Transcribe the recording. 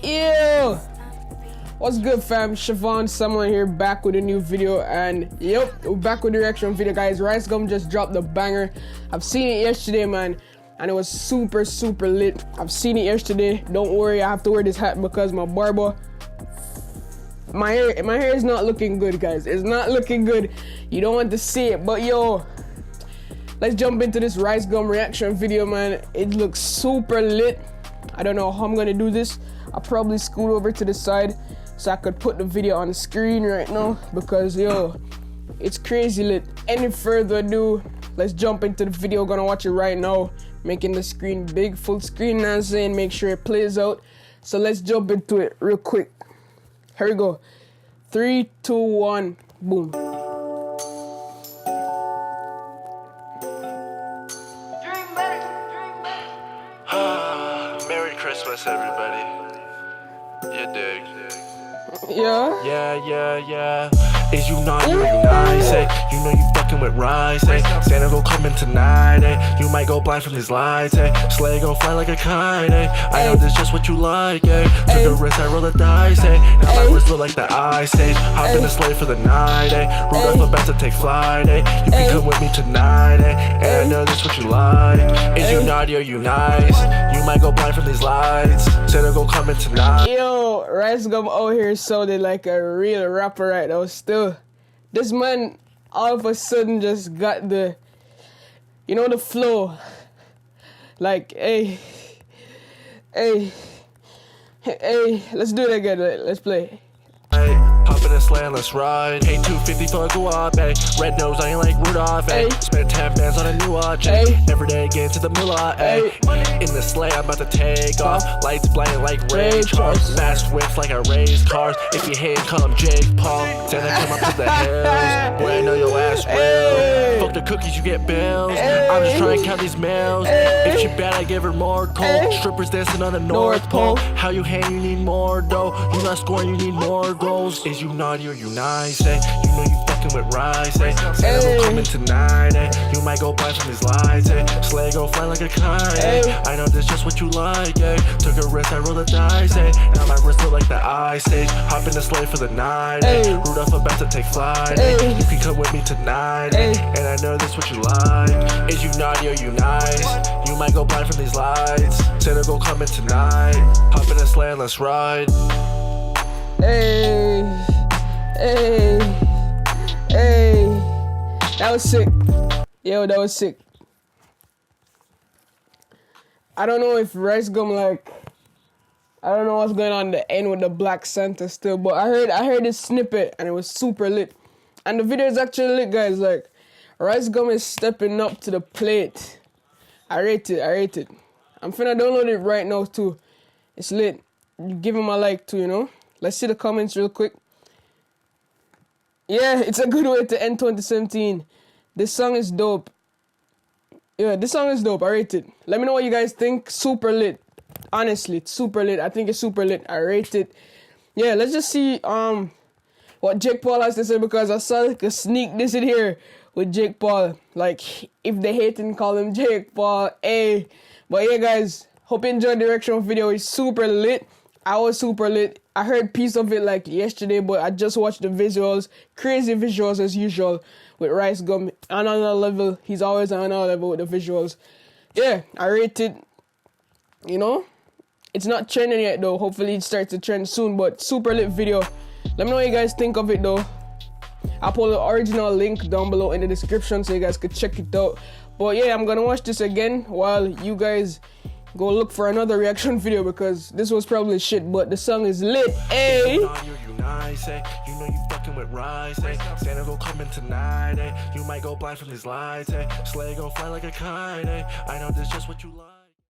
Ew! What's good, fam? Siobhan, someone here, back with a new video, and yep, we're back with the reaction video, guys. RiceGum just dropped the banger. I've seen it yesterday, man, and it was super lit. I've seen it yesterday. Don't worry, I have to wear this hat because my barber, my hair is not looking good, guys. It's not looking good. You don't want to see it, but yo, let's jump into this RiceGum reaction video, man. It looks super lit. I don't know how I'm gonna do this. I'll probably scoot over to the side so I could put the video on the screen right now because yo, it's crazy lit. Any further ado, let's jump into the video. Gonna watch it right now, making the screen big, full screen, and saying make sure it plays out. So let's jump into it real quick. Here we go. 3, 2, 1, boom. Merry Christmas, everybody. You dig? Yeah. Is you not, you nice, eh? You know you fucking with rice, eh? Santa go coming tonight, eh? You might go blind from these lights, eh? Sleigh gon' fly like a kite, eh? I know this just what you like, eh? Took a risk, I roll the dice, eh? Now my wrist look like the ice age. Hop in the sleigh for the night, eh? Rudolph about to take flight, eh? You can come with me tonight, eh? And I know this what you like. Is you naughty or you nice? You might go blind from these lights. Santa go coming tonight. Yo, RiceGum out here sounded like a real rapper right now. Still, this man all of a sudden just got the, you know, the flow. Like, hey, let's do it again. Let's play. Hop in a sleigh and let's ride. Ain't 250 for a go up, ayy. Red nose, I ain't like Rudolph, ayy. Spent 10 bands on a new watch, ayy. Every day get to the moolah, ayy. In the sleigh, I'm about to take off. Lights blinding like rage cars. Fast whips like I race cars. If you hate, call him Jake Paul. Santa come up to the hills. Boy, I know your ass real. Fuck the cookies, you get bills. I'm just trying to count these meals. If she bad, I give her more cold. Strippers dancing on the North Pole. How you hang, you need more dough. You not scoring, you need more goals. Is you naughty or you nice, eh? You know you fucking with rice, eh? Santa will coming tonight, eh? You might go blind from these lights, eh? Sleigh go fly like a kite, eh? I know this just what you like, eh? Took a risk, I roll the dice, eh? Now my wrist look like the ice age. Hop in the sleigh for the night, eh? Rudolph about to take flight, eh? You can come with me tonight, eh? And I know this what you like. Is you naughty or you nice? You might go blind from these lights. Santa go coming tonight. Hop in the sleigh and let's ride. Hey, that was sick. Yo, that was sick. I don't know if RiceGum, like, I don't know what's going on the end with the Black Santa still, but I heard this snippet and it was super lit. And the video is actually lit, guys. Like, RiceGum is stepping up to the plate. I rate it. I'm finna download it right now too. It's lit. Give him a like too, you know. Let's see the comments real quick. Yeah, it's a good way to end 2017. This song is dope. Yeah, this song is dope. I rate it. Let me know what you guys think. Super lit. Honestly, it's super lit. I think it's super lit. I rate it. Yeah, let's just see what Jake Paul has to say, because I saw like a sneak this in here with Jake Paul. Like, if they hate and call him Jake Paul, hey. But yeah, guys, hope you enjoyed the reaction video. It's super lit. I was super lit. I heard piece of it like yesterday, but I just watched the visuals. Crazy visuals as usual with RiceGum. On another level. He's always on another level with the visuals. Yeah, I rate it. You know, it's not trending yet though. Hopefully it starts to trend soon, but super lit video. Let me know what you guys think of it though. I'll put the original link down below in the description so you guys could check it out. But yeah, I'm gonna watch this again while you guys go look for another reaction video, because this was probably shit, but the song is lit. Hey, you nice, eh? You know you fucking with rice, eh? Santa go coming tonight, eh? You might go blind from these lights, eh? Sleigh go fly like a kite, eh? I know this just what you like.